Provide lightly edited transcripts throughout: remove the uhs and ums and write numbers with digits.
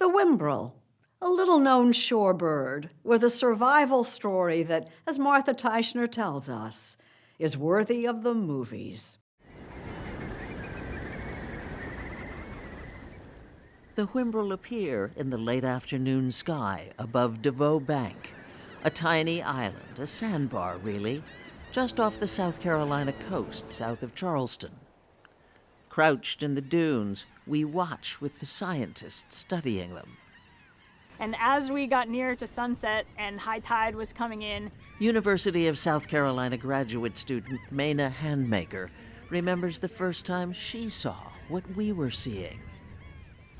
The whimbrel, a little-known shorebird with a survival story that, as Martha Teichner tells us, is worthy of the movies. The whimbrel appear in the late afternoon sky above DeVoe Bank, a tiny island, a sandbar really, just off the South Carolina coast south of Charleston. Crouched in the dunes, we watch with the scientists studying them. And as we got near to sunset and high tide was coming in, University of South Carolina graduate student Maina Handmaker remembers the first time she saw what we were seeing.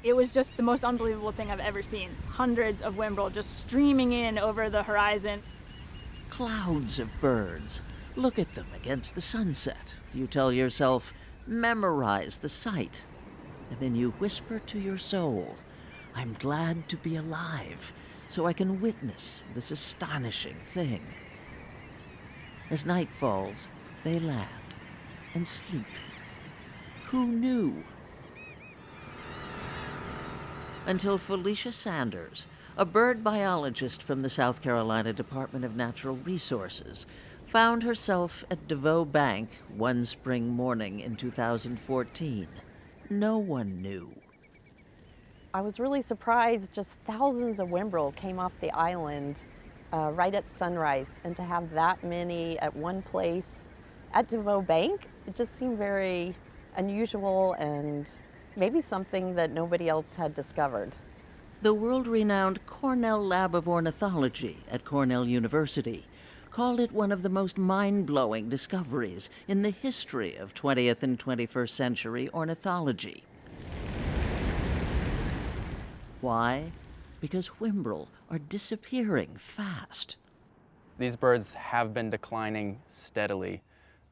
it was just the most unbelievable thing I've ever seen. Hundreds of whimbrel just streaming in over the horizon. Clouds of birds. Look at them against the sunset. You tell yourself, memorize the sight. And then you whisper to your soul, I'm glad to be alive, so I can witness this astonishing thing. As night falls, they land and sleep. Who knew? Until Felicia Sanders, a bird biologist from the South Carolina Department of Natural Resources, found herself at DeVoe Bank one spring morning in 2014. No one knew. I was really surprised just thousands of whimbrel came off the island right at sunrise, and to have that many at one place at DeVoe Bank, it just seemed very unusual and maybe something that nobody else had discovered. The world-renowned Cornell Lab of Ornithology at Cornell University called it one of the most mind-blowing discoveries in the history of 20th and 21st century ornithology. Why? Because whimbrel are disappearing fast. These birds have been declining steadily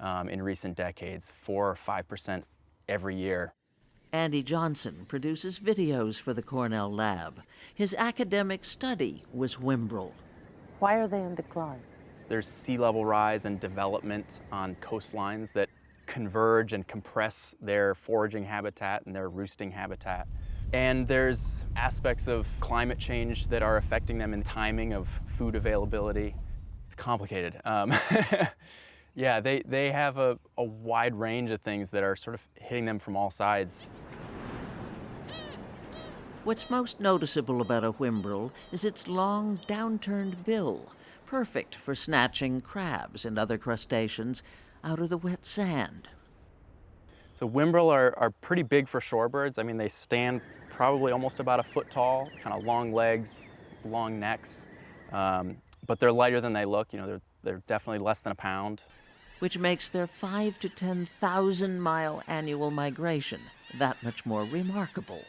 in recent decades, 4 or 5% every year. Andy Johnson produces videos for the Cornell Lab. His academic study was whimbrel. Why are they in decline? There's sea level rise and development on coastlines that converge and compress their foraging habitat and their roosting habitat. And there's aspects of climate change that are affecting them in timing of food availability. It's complicated. Yeah, they have a wide range of things that are sort of hitting them from all sides. What's most noticeable about a whimbrel is its long, downturned bill, perfect for snatching crabs and other crustaceans out of the wet sand. So whimbrel are pretty big for shorebirds. I mean, they stand probably almost about a foot tall, kind of long legs, long necks, but they're lighter than they look. You know, they're definitely less than a pound. Which makes their 5,000 to 10,000 mile annual migration that much more remarkable.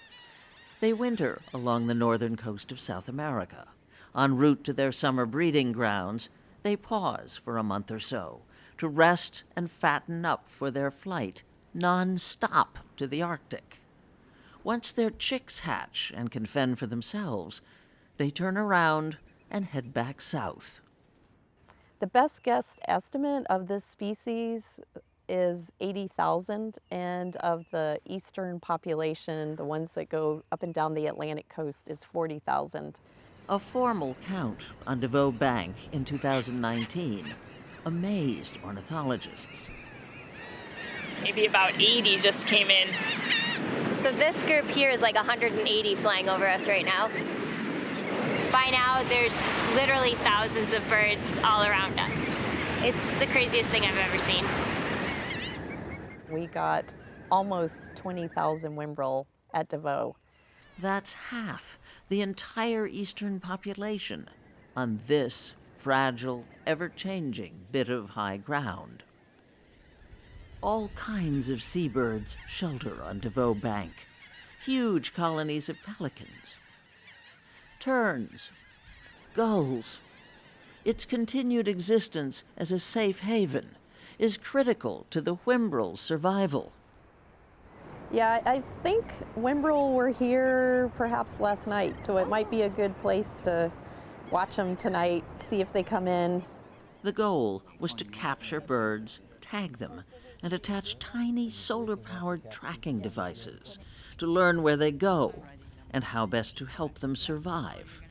They winter along the northern coast of South America. En route to their summer breeding grounds, they pause for a month or so to rest and fatten up for their flight non-stop to the Arctic. Once their chicks hatch and can fend for themselves, they turn around and head back south. The best guess estimate of this species is 80,000, and of the eastern population, the ones that go up and down the Atlantic coast, is 40,000. A formal count on DeVoe Bank in 2019 amazed ornithologists. Maybe about 80 just came in. So this group here is like 180 flying over us right now. By now, there's literally thousands of birds all around us. It's the craziest thing I've ever seen. We got almost 20,000 whimbrel at DeVoe. That's half the entire eastern population on this fragile, ever-changing bit of high ground. All kinds of seabirds shelter on DeVoe Bank. Huge colonies of pelicans, terns, gulls. Its continued existence as a safe haven is critical to the whimbrel's survival. Yeah, I think whimbrel were here perhaps last night, so it might be a good place to watch them tonight, see if they come in. The goal was to capture birds, tag them, and attach tiny solar-powered tracking devices to learn where they go and how best to help them survive.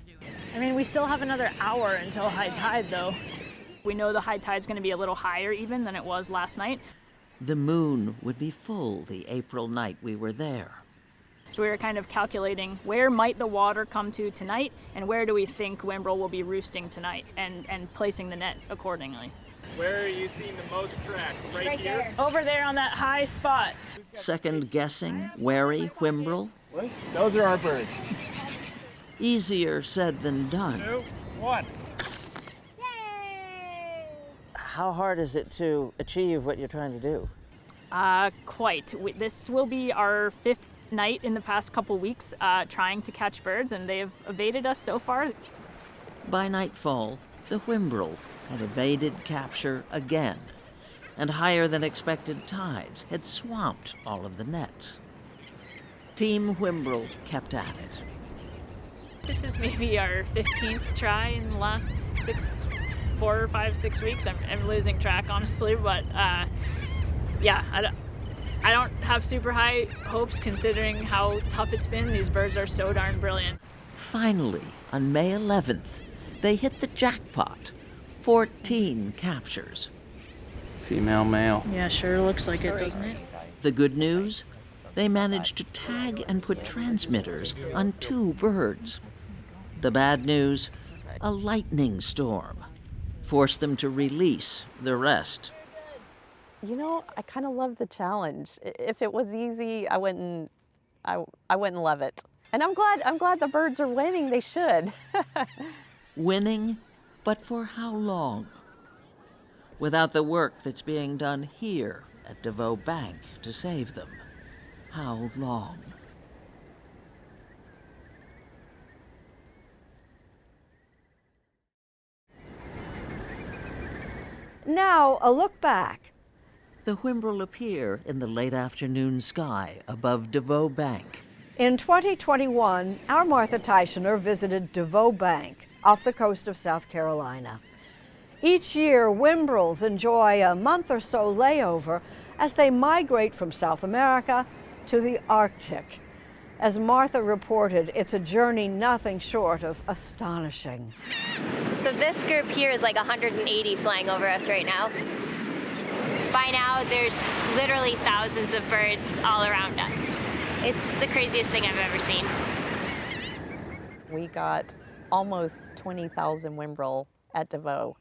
I mean, we still have another hour until high tide, though. We know the high tide's going to be a little higher even than it was last night. The moon would be full the April night we were there. So we were kind of calculating where might the water come to tonight and where do we think whimbrel will be roosting tonight and placing the net accordingly. Where are you seeing the most tracks? Right here? There. Over there on that high spot. Second guessing, wary whimbrel? What? Those are our birds. Easier said than done. 2, 1. How hard is it to achieve what you're trying to do? Quite. This will be our 5th night in the past couple weeks trying to catch birds, and they have evaded us so far. By nightfall, the whimbrel had evaded capture again, and higher than expected tides had swamped all of the nets. Team Whimbrel kept at it. This is maybe our 15th try in the last 4 or 5, 6 weeks. I'm losing track, honestly, but yeah, I don't have super high hopes considering how tough it's been. These birds are so darn brilliant. Finally, on May 11th, they hit the jackpot. 14 captures. Female, male. Yeah, sure looks like it, doesn't it? The good news? They managed to tag and put transmitters on 2 birds. The bad news? A lightning storm forced them to release the rest. You know, I kind of love the challenge. If it was easy, I wouldn't love it. And I'm glad the birds are winning. They should. Winning, but for how long? Without the work that's being done here at DeVoe Bank to save them, how long? Now, a look back. The whimbrel appear in the late afternoon sky above DeVoe Bank. In 2021, our Martha Teichner visited DeVoe Bank off the coast of South Carolina. Each year, whimbrels enjoy a month or so layover as they migrate from South America to the Arctic. As Martha reported, it's a journey nothing short of astonishing. So this group here is like 180 flying over us right now. By now, there's literally thousands of birds all around us. It's the craziest thing I've ever seen. We got almost 20,000 whimbrel at DeVoe.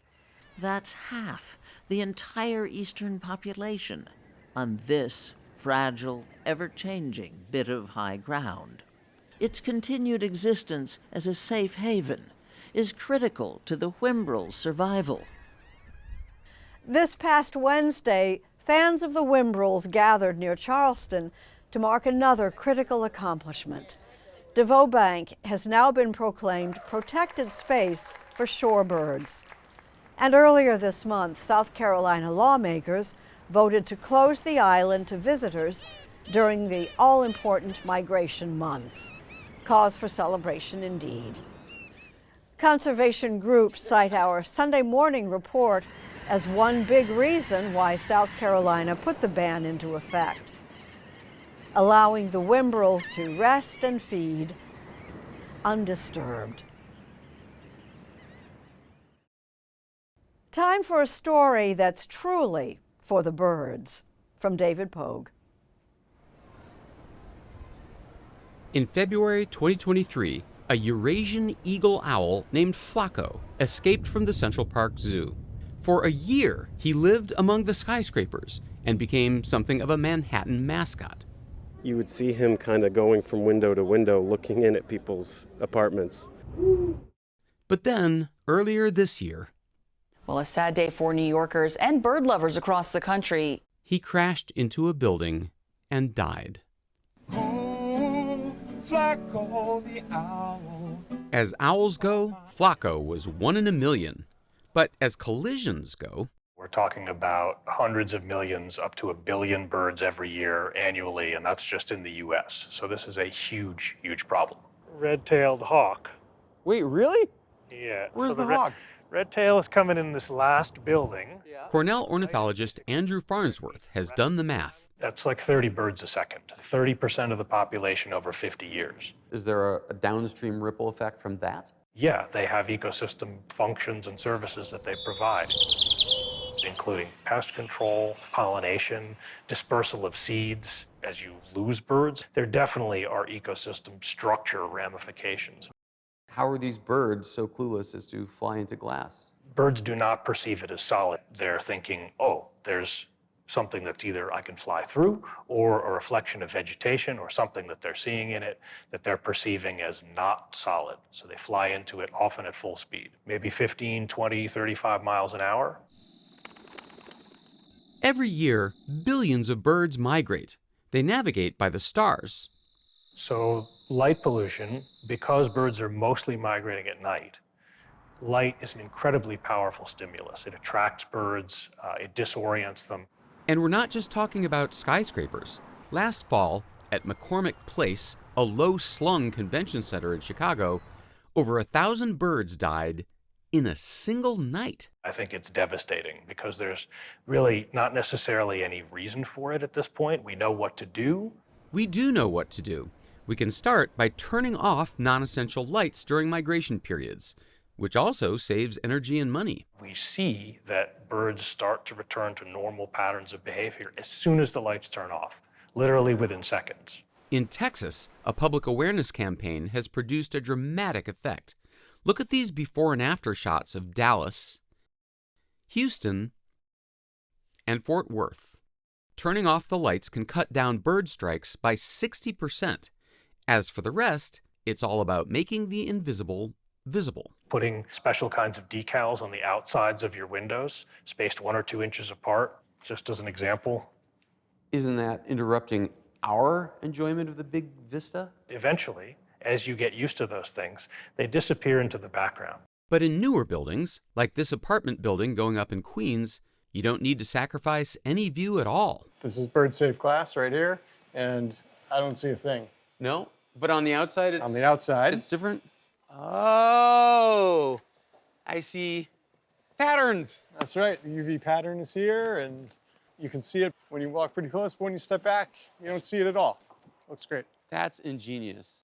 That's half the entire eastern population on this fragile, ever-changing bit of high ground. Its continued existence as a safe haven is critical to the whimbrel's survival. This past Wednesday, fans of the whimbrels gathered near Charleston to mark another critical accomplishment. DeVoe Bank has now been proclaimed protected space for shorebirds. And earlier this month, South Carolina lawmakers voted to close the island to visitors during the all-important migration months. Cause for celebration indeed. Conservation groups cite our Sunday morning report as one big reason why South Carolina put the ban into effect, allowing the whimbrels to rest and feed undisturbed. Time for a story that's truly for the birds, from David Pogue. In February 2023, a Eurasian eagle owl named Flacco escaped from the Central Park Zoo. For a year, he lived among the skyscrapers and became something of a Manhattan mascot. You would see him kind of going from window to window looking in at people's apartments. But then, earlier this year, well, a sad day for New Yorkers and bird lovers across the country. He crashed into a building and died. Oh, Flacco the owl. As owls go, Flacco was 1 in a million. But as collisions go, we're talking about hundreds of millions, up to 1 billion birds every year annually, and that's just in the U.S. So this is a huge, huge problem. Red-tailed hawk. Wait, really? Yeah. Where's the hawk? Red-tail is coming in this last building. Cornell ornithologist Andrew Farnsworth has done the math. That's like 30 birds a second, 30% of the population over 50 years. Is there a downstream ripple effect from that? Yeah, they have ecosystem functions and services that they provide, including pest control, pollination, dispersal of seeds. As you lose birds, there definitely are ecosystem structure ramifications. How are these birds so clueless as to fly into glass? Birds do not perceive it as solid. They're thinking, oh, there's something that's either I can fly through or a reflection of vegetation or something that they're seeing in it that they're perceiving as not solid. So they fly into it often at full speed, maybe 15, 20, 35 miles an hour. Every year, billions of birds migrate. They navigate by the stars. So light pollution, because birds are mostly migrating at night, light is an incredibly powerful stimulus. It attracts birds, it disorients them. And we're not just talking about skyscrapers. Last fall, at McCormick Place, a low-slung convention center in Chicago, over 1,000 birds died in a single night. I think it's devastating because there's really not necessarily any reason for it at this point. We know what to do. We do know what to do. We can start by turning off non-essential lights during migration periods, which also saves energy and money. We see that birds start to return to normal patterns of behavior as soon as the lights turn off, literally within seconds. In Texas, a public awareness campaign has produced a dramatic effect. Look at these before and after shots of Dallas, Houston, and Fort Worth. Turning off the lights can cut down bird strikes by 60%. As for the rest, it's all about making the invisible visible. Putting special kinds of decals on the outsides of your windows, spaced 1 or 2 inches apart, just as an example. Isn't that interrupting our enjoyment of the big vista? Eventually, as you get used to those things, they disappear into the background. But in newer buildings, like this apartment building going up in Queens, you don't need to sacrifice any view at all. This is bird-safe glass right here, and I don't see a thing. No, but on the outside, On the outside, it's different. Oh, I see patterns. That's right. The UV pattern is here, and you can see it when you walk pretty close, but when you step back, you don't see it at all. Looks great. That's ingenious.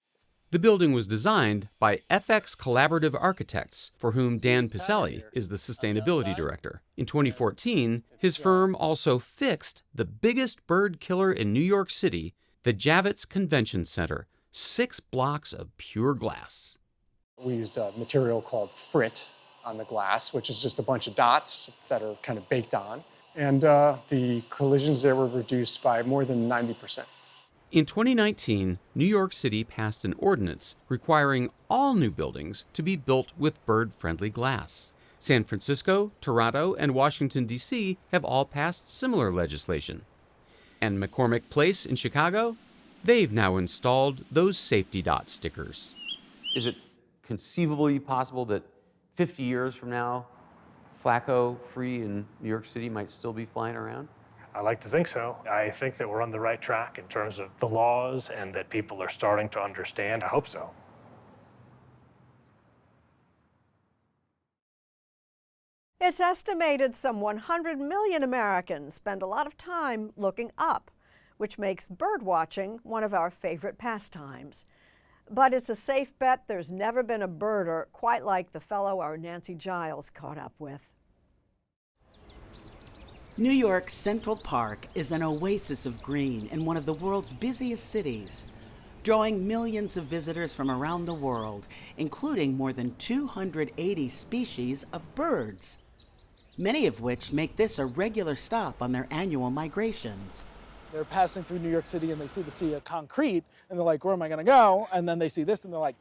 The building was designed by FX Collaborative Architects, for whom Dan Piselli is the sustainability director. In 2014, his firm also fixed the biggest bird killer in New York City, the Javits Convention Center, 6 blocks of pure glass. We used a material called frit on the glass, which is just a bunch of dots that are kind of baked on. And the collisions there were reduced by more than 90%. In 2019, New York City passed an ordinance requiring all new buildings to be built with bird-friendly glass. San Francisco, Toronto, and Washington, D.C. have all passed similar legislation. And McCormick Place in Chicago? They've now installed those safety dot stickers. Is it conceivably possible that 50 years from now, Flacco free in New York City might still be flying around? I like to think so. I think that we're on the right track in terms of the laws and that people are starting to understand. I hope so. It's estimated some 100 million Americans spend a lot of time looking up, which makes bird watching one of our favorite pastimes. But it's a safe bet there's never been a birder quite like the fellow our Nancy Giles caught up with. New York's Central Park is an oasis of green in one of the world's busiest cities, drawing millions of visitors from around the world, including more than 280 species of birds, many of which make this a regular stop on their annual migrations. They're passing through New York City and they see the sea of concrete and they're like, where am I gonna go? And then they see this and they're like,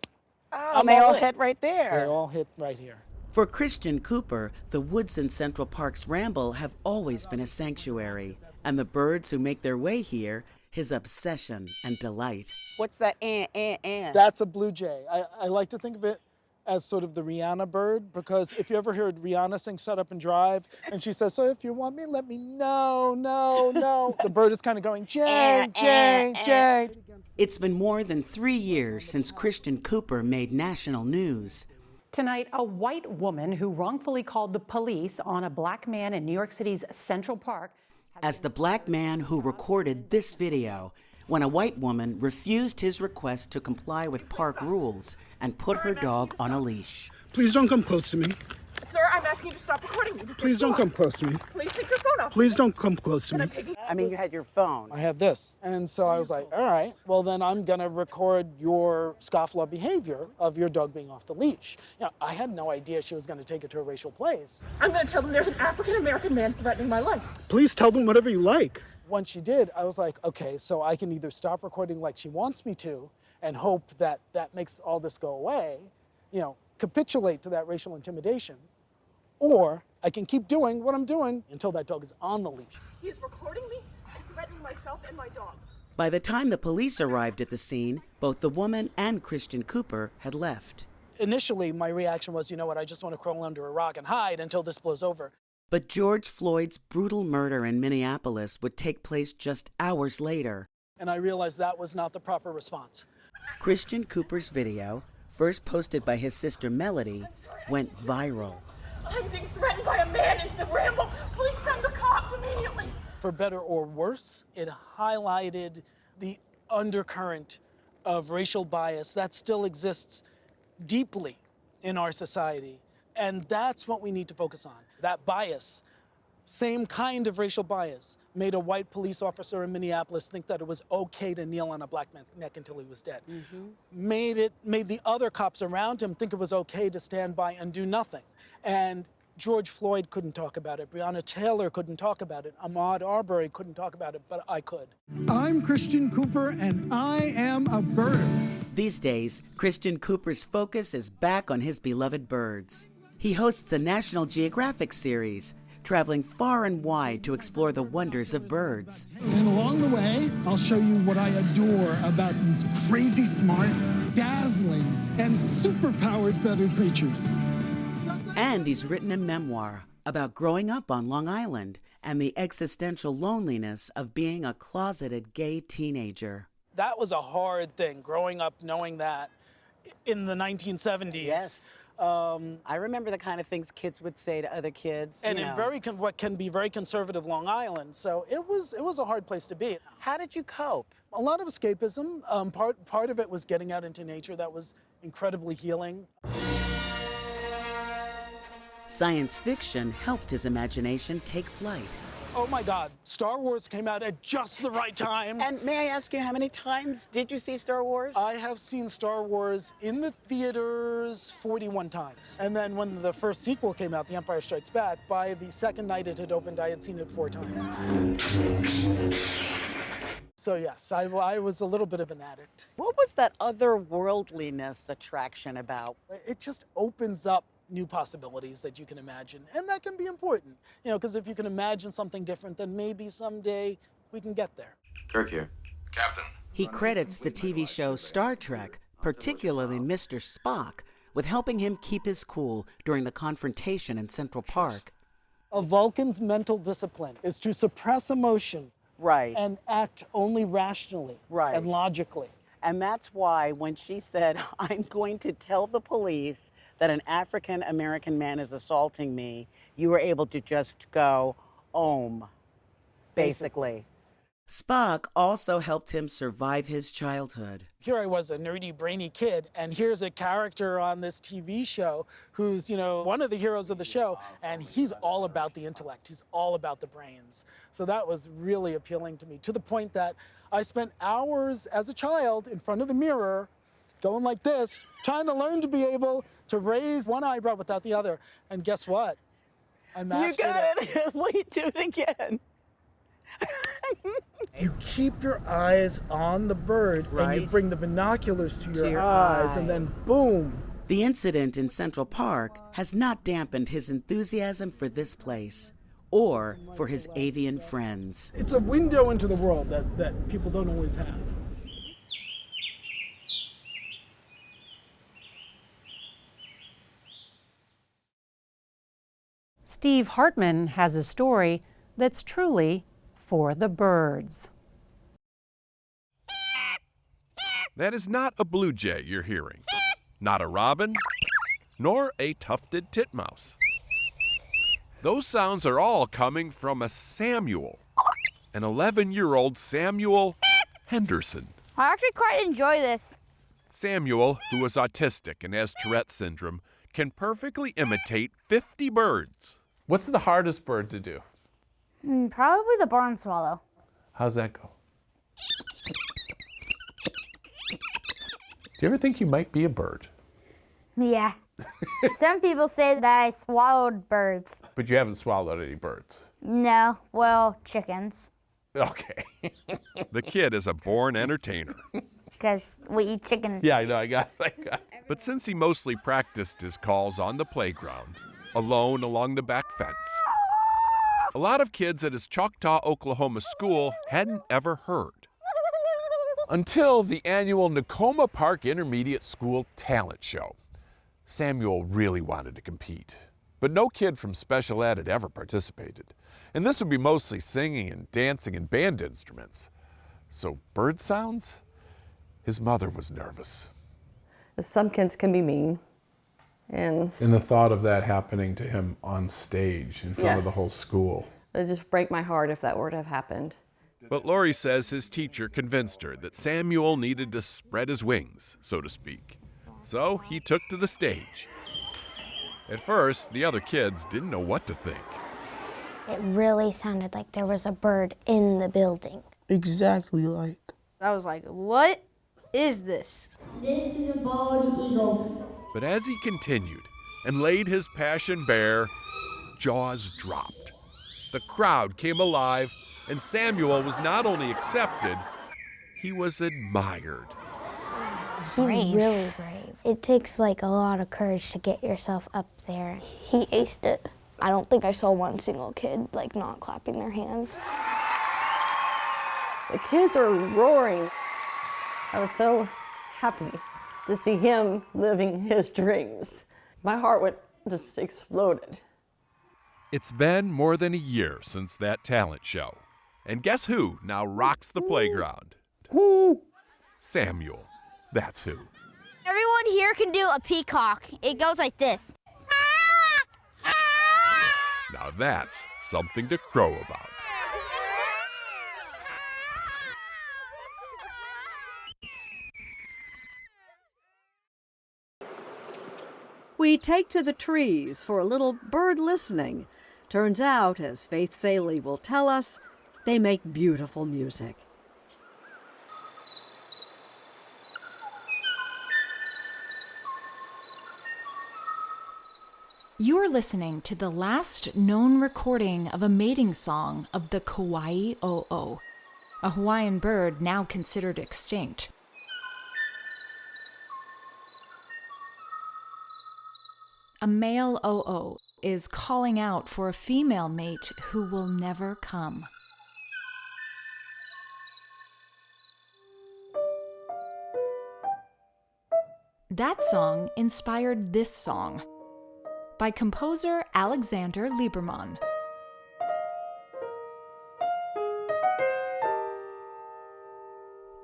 oh, and they all hit right there. They all hit right here. For Christian Cooper, the woods in Central Park's Ramble have always been a sanctuary, and the birds who make their way here, his obsession and delight. What's that That's a blue jay. I like to think of it as sort of the Rihanna bird, because if you ever heard Rihanna sing Shut Up and Drive, and she says, so if you want me, let me know, no. The bird is kind of going, Jay, Jay, Jay. It's been more than 3 years since Christian Cooper made national news. Tonight, a white woman who wrongfully called the police on a black man in New York City's Central Park. As the black man who recorded this video when a white woman refused his request to comply with park rules and put her dog on a leash. Please don't come close to me. Sir, I'm asking you to stop recording me. Please don't come close to me. Please take your phone off. Please don't come close to me. I mean, you had your phone. I had this. And so I was like, all right, well then I'm gonna record your scofflaw behavior of your dog being off the leash. You know, I had no idea she was gonna take it to a racial place. I'm gonna tell them there's an African-American man threatening my life. Please tell them whatever you like. Once she did, I was like, okay, so I can either stop recording like she wants me to and hope that that makes all this go away, you know, capitulate to that racial intimidation, or I can keep doing what I'm doing until that dog is on the leash. He is recording me and threatening myself and my dog. By the time the police arrived at the scene, both the woman and Christian Cooper had left. Initially, my reaction was, you know what, I just want to crawl under a rock and hide until this blows over. But George Floyd's brutal murder in Minneapolis would take place just hours later. And I realized that was not the proper response. Christian Cooper's video, first posted by his sister Melody, went viral. I'm being threatened by a man in the ramble. Please send the cops immediately. For better or worse, it highlighted the undercurrent of racial bias that still exists deeply in our society. And that's what we need to focus on. That bias, same kind of racial bias, made a white police officer in Minneapolis think that it was okay to kneel on a black man's neck until he was dead. Made the other cops around him think it was okay to stand by and do nothing. And George Floyd couldn't talk about it. Breonna Taylor couldn't talk about it. Ahmaud Arbery couldn't talk about it, but I could. I'm Christian Cooper, and I am a bird. These days, Christian Cooper's focus is back on his beloved birds. He hosts a National Geographic series, traveling far and wide to explore the wonders of birds. And along the way, I'll show you what I adore about these crazy smart, dazzling, and super-powered feathered creatures. And he's written a memoir about growing up on Long Island and the existential loneliness of being a closeted gay teenager. That was a hard thing, growing up knowing that in the 1970s. Yes. I remember the kind of things kids would say to other kids. And in what can be very conservative Long Island, so it was a hard place to be. How did you cope? A lot of escapism. Part of it was getting out into nature. That was incredibly healing. Science fiction helped his imagination take flight. Oh my God, Star Wars came out at just the right time. And may I ask you, how many times did you see Star Wars? I have seen Star Wars in the theaters 41 times. And then when the first sequel came out, The Empire Strikes Back, by the second night it had opened, I had seen it 4 times. So yes, I was a little bit of an addict. What was that otherworldliness attraction about? It just opens up new possibilities that you can imagine, and that can be important, you know, because if you can imagine something different, then maybe someday we can get there. Kirk here. Captain. He credits the TV show Star Trek, particularly Mr. Spock, with helping him keep his cool during the confrontation in Central Park. A Vulcan's mental discipline is to suppress emotion, right, and act only rationally, right, and logically. And that's why when she said, I'm going to tell the police that an African-American man is assaulting me, you were able to just go, basically. Spock also helped him survive his childhood. Here I was, a nerdy, brainy kid, and here's a character on this TV show who's, you know, one of the heroes of the show, and he's all about the intellect. He's all about the brains. So that was really appealing to me, to the point that I spent hours as a child in front of the mirror, going like this, trying to learn to be able to raise one eyebrow without the other. And guess what? I mastered it. You got it. Wait, do it again. You keep your eyes on the bird, right, and you bring the binoculars to your eyes, and then boom. The incident in Central Park has not dampened his enthusiasm for this place or for his avian friends. It's a window into the world that people don't always have. Steve Hartman has a story that's truly for the birds. That is not a blue jay you're hearing, not a robin, nor a tufted titmouse. Those sounds are all coming from a Samuel. An 11-year-old Samuel Henderson. I actually quite enjoy this. Samuel, who is autistic and has Tourette's syndrome, can perfectly imitate 50 birds. What's the hardest bird to do? Probably the barn swallow. How's that go? Do you ever think you might be a bird? Yeah. Some people say that I swallowed birds. But you haven't swallowed any birds. No, well, chickens. Okay. The kid is a born entertainer. Because we eat chicken. Yeah, I know, I got it. But since he mostly practiced his calls on the playground, alone along the back fence, a lot of kids at his Choctaw, Oklahoma school hadn't ever heard. Until the annual Nakoma Park Intermediate School Talent Show. Samuel really wanted to compete, but no kid from special ed had ever participated. And this would be mostly singing and dancing and band instruments. So bird sounds? His mother was nervous. Some kids can be mean. And the thought of that happening to him on stage in front of the whole school. It'd just break my heart if that were to have happened. But Lori says his teacher convinced her that Samuel needed to spread his wings, so to speak. So he took to the stage. At first, the other kids didn't know what to think. It really sounded like there was a bird in the building. Exactly like. I was like, what is this? This is a bald eagle. But as he continued and laid his passion bare, jaws dropped. The crowd came alive, and Samuel was not only accepted, he was admired. He's really brave. It takes like a lot of courage to get yourself up there. He aced it. I don't think I saw one single kid like not clapping their hands. The kids are roaring. I was so happy to see him living his dreams. My heart just exploded. It's been more than a year since that talent show. And guess who now rocks the playground? Samuel. That's who. Everyone here can do a peacock. It goes like this. Now that's something to crow about. We take to the trees for a little bird listening. Turns out, as Faith Saley will tell us, they make beautiful music. You're listening to the last known recording of a mating song of the Kauai-o-o, a Hawaiian bird now considered extinct. A male o-o is calling out for a female mate who will never come. That song inspired this song by composer Alexander Lieberman.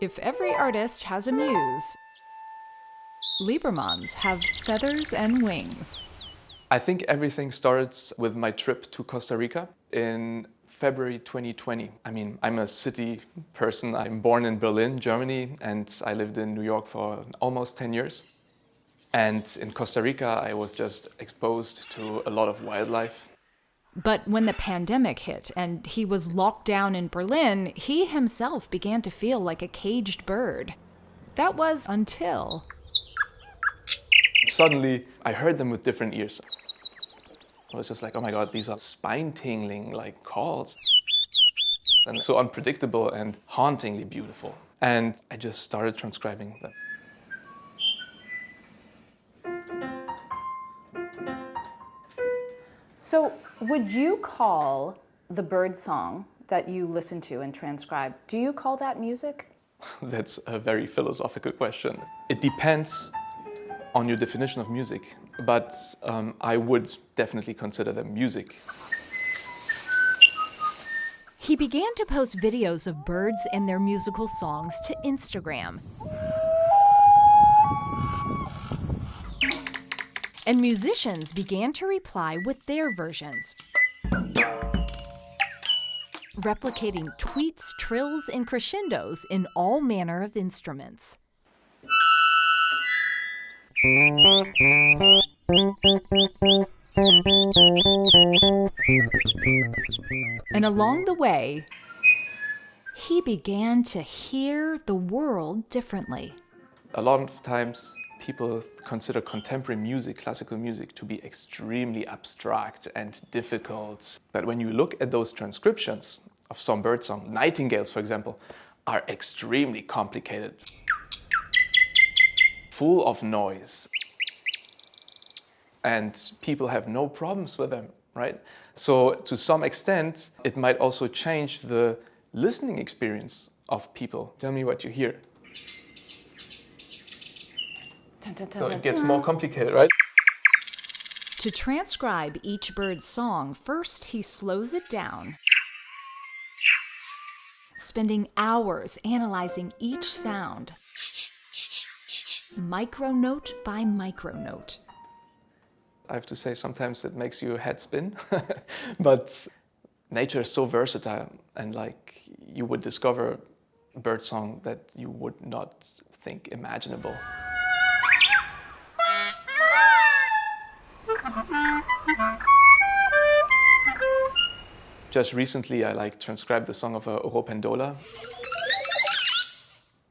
If every artist has a muse, Liebermans have feathers and wings. I think everything starts with my trip to Costa Rica in February 2020. I mean, I'm a city person. I'm born in Berlin, Germany, and I lived in New York for almost 10 years. And in Costa Rica, I was just exposed to a lot of wildlife. But when the pandemic hit and he was locked down in Berlin, he himself began to feel like a caged bird. That was until... Suddenly, I heard them with different ears. I was just like, oh my God, these are spine-tingling like calls. And so unpredictable and hauntingly beautiful. And I just started transcribing them. So would you call the bird song that you listen to and transcribe, do you call that music? That's a very philosophical question. It depends on your definition of music, but I would definitely consider them music. He began to post videos of birds and their musical songs to Instagram. And musicians began to reply with their versions. replicating tweets, trills, and crescendos in all manner of instruments. And along the way, he began to hear the world differently. A lot of times people consider contemporary music, classical music, to be extremely abstract and difficult. But when you look at those transcriptions of some birdsong, nightingales, for example, are extremely complicated, full of noise. And people have no problems with them, right? So to some extent, it might also change the listening experience of people. Tell me what you hear. So it gets more complicated, right? To transcribe each bird's song, first he slows it down, spending hours analyzing each sound, micronote by micronote. I have to say, sometimes it makes your head spin, but nature is so versatile, and like you would discover birdsong that you would not think imaginable. Just recently, I transcribed the song of a ropendola.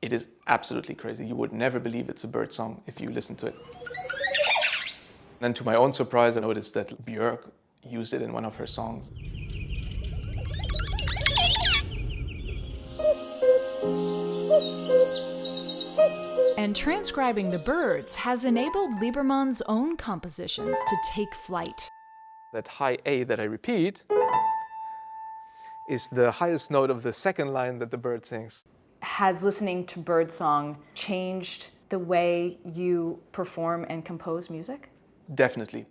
It is absolutely crazy. You would never believe it's a bird song if you listen to it. And to my own surprise, I noticed that Björk used it in one of her songs. And transcribing the birds has enabled Lieberman's own compositions to take flight. That high A that I repeat is the highest note of the second line that the bird sings. Has listening to birdsong changed the way you perform and compose music? Definitely.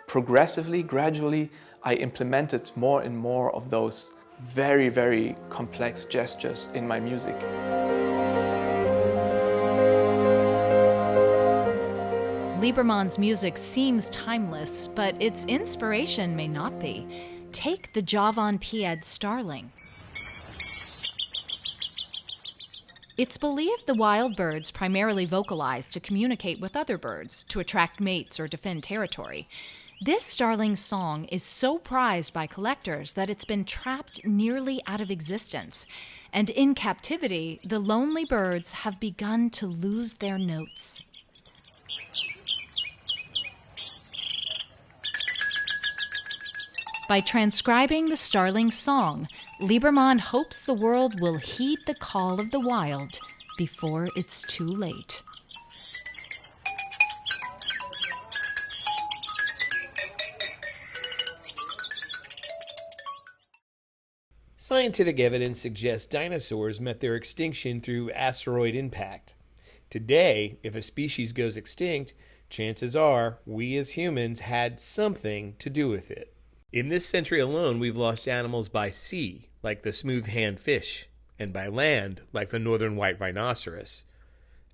Progressively, gradually, I implemented more and more of those very, very complex gestures in my music. Lieberman's music seems timeless, but its inspiration may not be. Take the Javan Pied starling. It's believed the wild birds primarily vocalize to communicate with other birds, to attract mates or defend territory. This starling's song is so prized by collectors that it's been trapped nearly out of existence. And in captivity, the lonely birds have begun to lose their notes. By transcribing the starling's song, Lieberman hopes the world will heed the call of the wild before it's too late. Scientific evidence suggests dinosaurs met their extinction through asteroid impact. Today, if a species goes extinct, chances are we as humans had something to do with it. In this century alone, we've lost animals by sea, like the smooth-hand fish, and by land, like the northern white rhinoceros.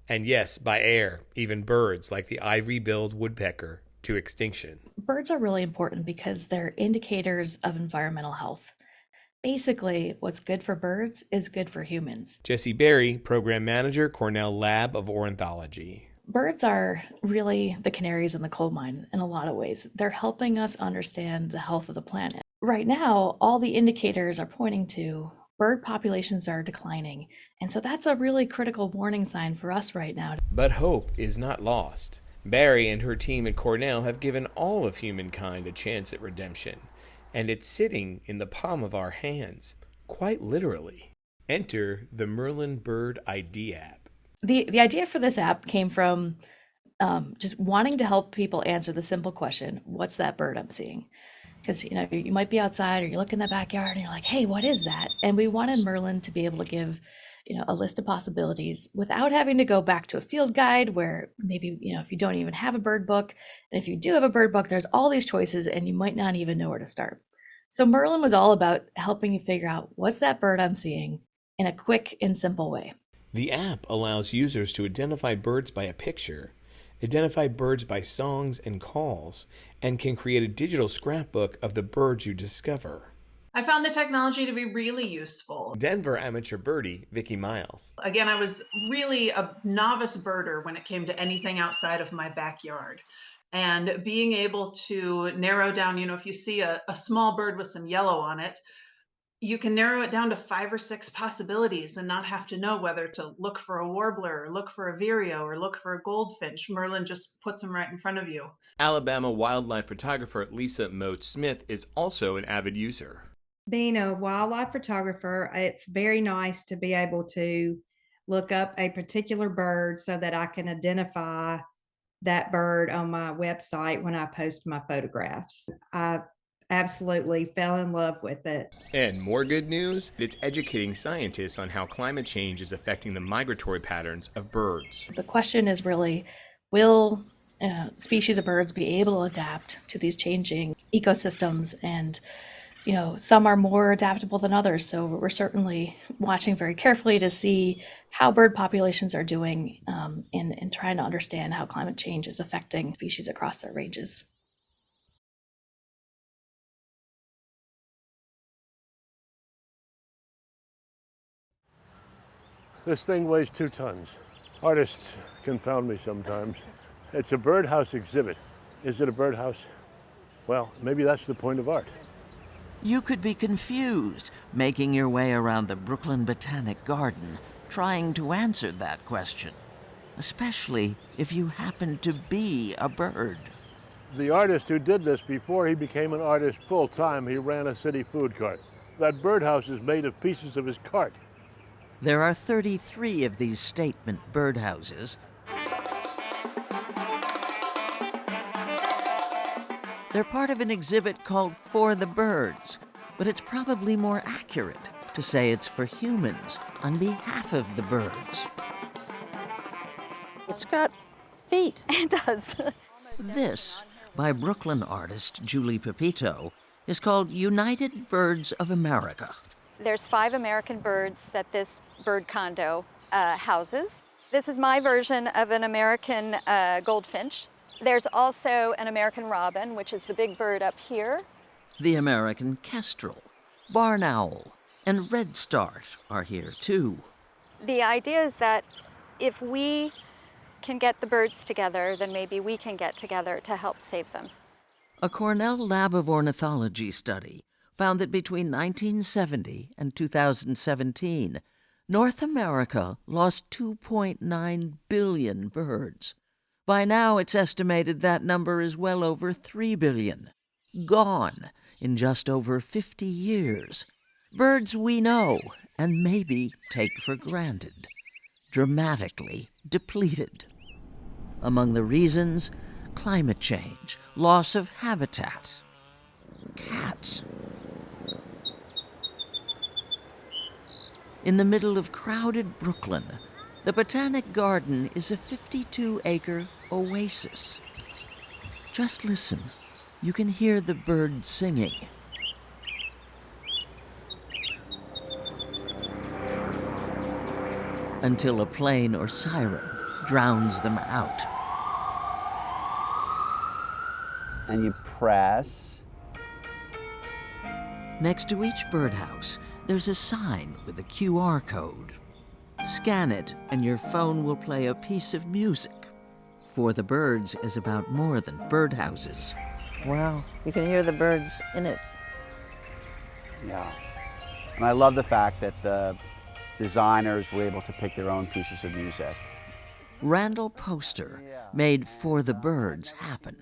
And yes, by air, even birds, like the ivory-billed woodpecker, to extinction. Birds are really important because they're indicators of environmental health. Basically, what's good for birds is good for humans. Jesse Berry, Program Manager, Cornell Lab of Ornithology. Birds are really the canaries in the coal mine in a lot of ways. They're helping us understand the health of the planet. Right now, all the indicators are pointing to bird populations are declining. And so that's a really critical warning sign for us right now. But hope is not lost. Barry and her team at Cornell have given all of humankind a chance at redemption. And it's sitting in the palm of our hands, quite literally. Enter the Merlin Bird ID app. The idea for this app came from just wanting to help people answer the simple question, what's that bird I'm seeing? Because you might be outside or you look in the backyard and you're like, hey, what is that? And we wanted Merlin to be able to give a list of possibilities without having to go back to a field guide where maybe if you don't even have a bird book, and if you do have a bird book, there's all these choices and you might not even know where to start. So Merlin was all about helping you figure out what's that bird I'm seeing in a quick and simple way. The app allows users to identify birds by a picture, identify birds by songs and calls, and can create a digital scrapbook of the birds you discover. I found the technology to be really useful. Denver amateur birdie Vicky Miles. Again, I was really a novice birder when it came to anything outside of my backyard. And being able to narrow down, if you see a small bird with some yellow on it, you can narrow it down to 5 or 6 possibilities and not have to know whether to look for a warbler, or look for a vireo, or look for a goldfinch. Merlin just puts them right in front of you. Alabama wildlife photographer Lisa Moat Smith is also an avid user. Being a wildlife photographer, it's very nice to be able to look up a particular bird so that I can identify that bird on my website when I post my photographs. I absolutely fell in love with it. And more good news, it's educating scientists on how climate change is affecting the migratory patterns of birds. The question is really, will species of birds be able to adapt to these changing ecosystems? And some are more adaptable than others, so we're certainly watching very carefully to see how bird populations are doing in trying to understand how climate change is affecting species across their ranges. This thing weighs 2 tons. Artists confound me sometimes. It's a birdhouse exhibit. Is it a birdhouse? Well, maybe that's the point of art. You could be confused, making your way around the Brooklyn Botanic Garden, trying to answer that question, especially if you happen to be a bird. The artist who did this before he became an artist full-time, he ran a city food cart. That birdhouse is made of pieces of his cart. There are 33 of these statement birdhouses. They're part of an exhibit called For the Birds, but it's probably more accurate to say it's for humans on behalf of the birds. It's got feet. It does. This, by Brooklyn artist Julie Pepito, is called United Birds of America. There's 5 American birds that this bird condo houses. This is my version of an American goldfinch. There's also an American robin, which is the big bird up here. The American kestrel, barn owl, and redstart are here too. The idea is that if we can get the birds together, then maybe we can get together to help save them. A Cornell Lab of Ornithology study found that between 1970 and 2017, North America lost 2.9 billion birds. By now, it's estimated that number is well over 3 billion. Gone in just over 50 years. Birds we know and maybe take for granted. Dramatically depleted. Among the reasons, climate change, loss of habitat, cats. In the middle of crowded Brooklyn, the Botanic Garden is a 52-acre oasis. Just listen. You can hear the birds singing. Until a plane or siren drowns them out. And you press. Next to each birdhouse, there's a sign with a QR code. Scan it, and your phone will play a piece of music. For the Birds is about more than birdhouses. Wow, you can hear the birds in it. Yeah. And I love the fact that the designers were able to pick their own pieces of music. Randall Poster made For the Birds happen.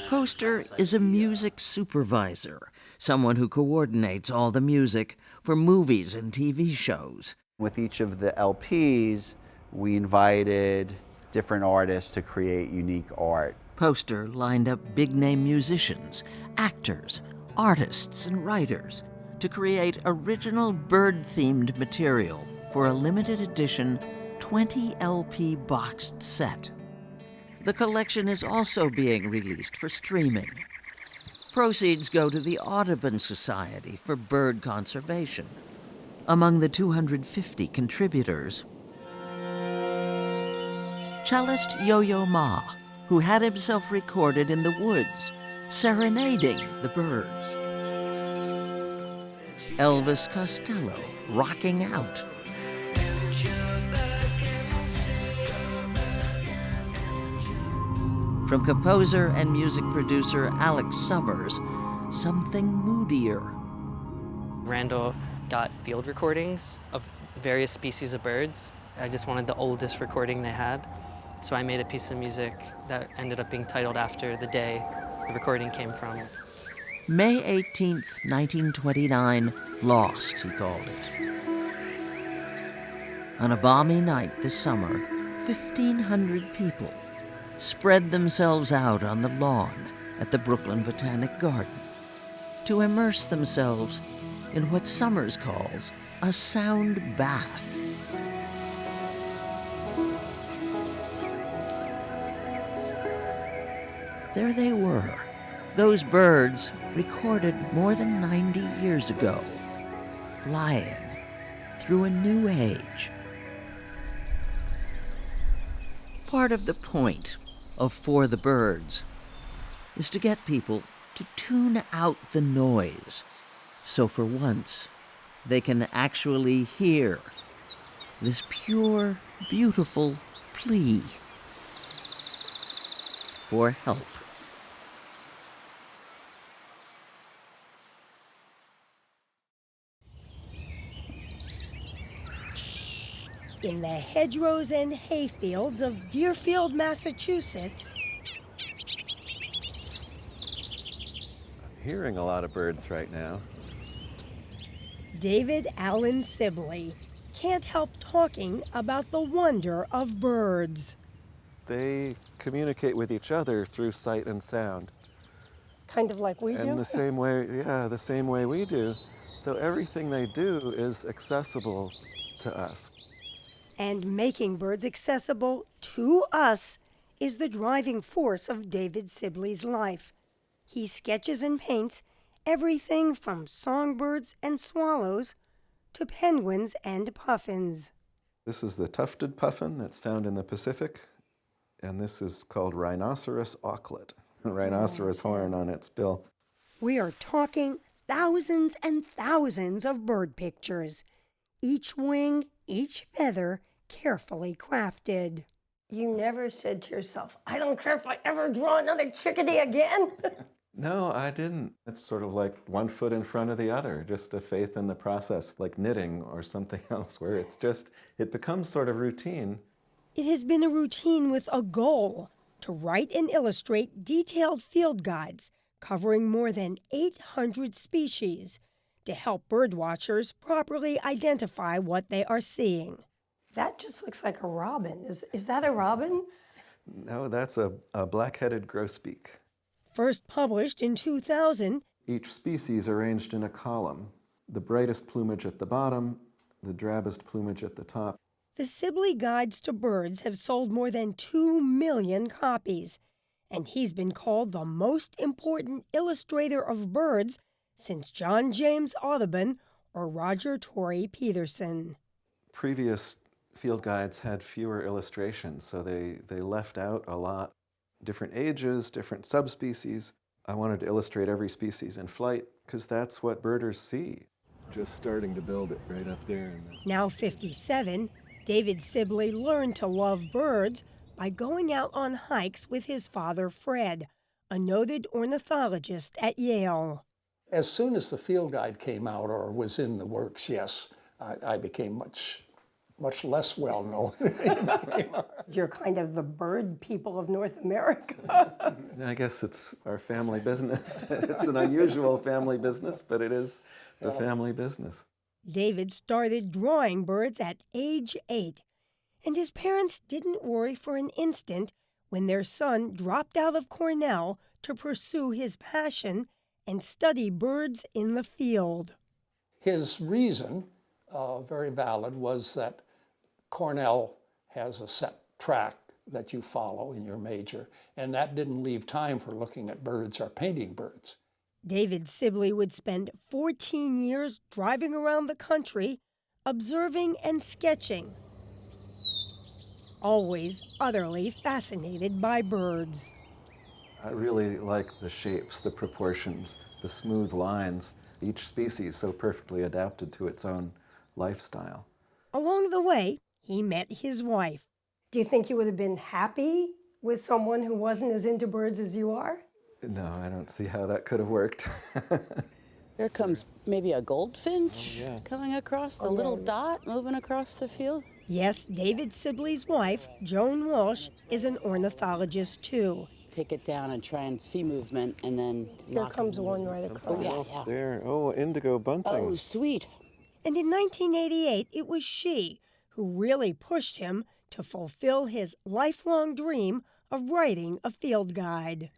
Poster is a music supervisor, someone who coordinates all the music for movies and TV shows. With each of the LPs, we invited different artists to create unique art. Poster lined up big-name musicians, actors, artists, and writers to create original bird-themed material for a limited edition 20 LP boxed set. The collection is also being released for streaming. Proceeds go to the Audubon Society for bird conservation. Among the 250 contributors, cellist Yo-Yo Ma, who had himself recorded in the woods, serenading the birds. Elvis Costello, rocking out. From composer and music producer Alex Summers, something moodier. Randall got field recordings of various species of birds. I just wanted the oldest recording they had. So I made a piece of music that ended up being titled after the day the recording came from. May 18th, 1929, Lost, he called it. On a balmy night this summer, 1,500 people spread themselves out on the lawn at the Brooklyn Botanic Garden to immerse themselves in what Summers calls a sound bath. There they were, those birds recorded more than 90 years ago, flying through a new age. Part of the point of For the Birds is to get people to tune out the noise, so for once they can actually hear this pure, beautiful plea for help. In the hedgerows and hayfields of Deerfield, Massachusetts. I'm hearing a lot of birds right now. David Allen Sibley can't help talking about the wonder of birds. They communicate with each other through sight and sound. Kind of like we do? And the same way we do. So everything they do is accessible to us. And making birds accessible to us is the driving force of David Sibley's life. He sketches and paints everything from songbirds and swallows to penguins and puffins. This is the tufted puffin that's found in the Pacific, and this is called rhinoceros auklet, a rhinoceros horn on its bill. We are talking thousands and thousands of bird pictures, each wing, each feather carefully crafted. You never said to yourself, I don't care if I ever draw another chickadee again? No, I didn't. It's sort of like one foot in front of the other, just a faith in the process, like knitting or something else, where it becomes sort of routine. It has been a routine with a goal to write and illustrate detailed field guides covering more than 800 species to help birdwatchers properly identify what they are seeing. That just looks like a robin. Is that a robin? No, that's a black-headed grosbeak. First published in 2000. Each species arranged in a column. The brightest plumage at the bottom, the drabbest plumage at the top. The Sibley Guides to Birds have sold more than 2 million copies, and he's been called the most important illustrator of birds since John James Audubon or Roger Torrey Peterson. Previous field guides had fewer illustrations, so they left out a lot. Different ages, different subspecies. I wanted to illustrate every species in flight because that's what birders see. Just starting to build it right up there. Now 57, David Sibley learned to love birds by going out on hikes with his father, Fred, a noted ornithologist at Yale. As soon as the field guide came out or was in the works, yes, I became much less well known. You're kind of the bird people of North America. I guess it's our family business. It's an unusual family business, but it is the family business. David started drawing birds at age 8, and his parents didn't worry for an instant when their son dropped out of Cornell to pursue his passion and study birds in the field. His reason, very valid, was that Cornell has a set track that you follow in your major, and that didn't leave time for looking at birds or painting birds. David Sibley would spend 14 years driving around the country, observing and sketching. Always utterly fascinated by birds. I really like the shapes, the proportions, the smooth lines. Each species so perfectly adapted to its own lifestyle. Along the way, he met his wife. Do you think you would have been happy with someone who wasn't as into birds as you are? No, I don't see how that could have worked. Here comes maybe a goldfinch coming across, the little dot moving across the field. Yes, David Sibley's wife, Joan Walsh, is an ornithologist too. Take it down and try and see movement, and then Here comes one right across. Oh, yeah. There, oh, indigo bunting. Oh, sweet. And in 1988, it was she who really pushed him to fulfill his lifelong dream of writing a field guide.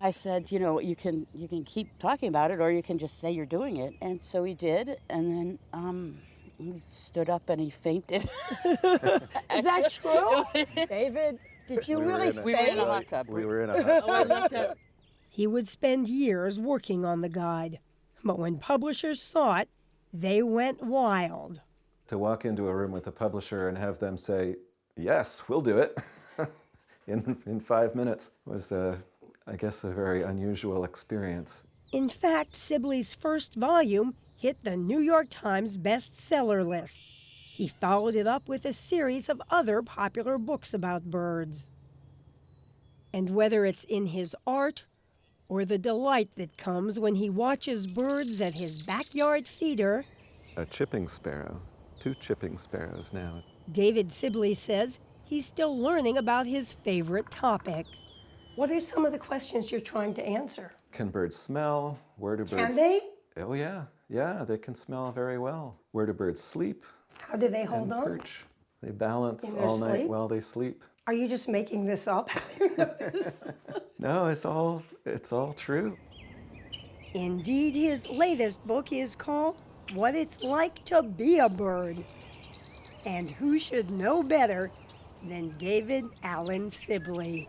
I said, you know, you can keep talking about it, or you can just say you're doing it. And so he did, and then he stood up and he fainted. Is that true? David, did you really faint? We were in a hot tub. We were in a hot tub. He would spend years working on the guide, but when publishers saw it, they went wild. To walk into a room with a publisher and have them say, yes, we'll do it, in 5 minutes was, I guess, a very unusual experience. In fact, Sibley's first volume hit the New York Times bestseller list. He followed it up with a series of other popular books about birds. And whether it's in his art or the delight that comes when he watches birds at his backyard feeder, A chipping sparrow, 2 chipping sparrows now. David Sibley says he's still learning about his favorite topic. What are some of the questions you're trying to answer? Can birds smell? Where do birds... Can they? Oh, yeah. Yeah, they can smell very well. Where do birds sleep? How do they hold and on? perch. They balance In their all night sleep? while they sleep. Are you just making this up? No, it's all true. Indeed, his latest book is called What It's Like to Be a Bird. And who should know better than David Allen Sibley?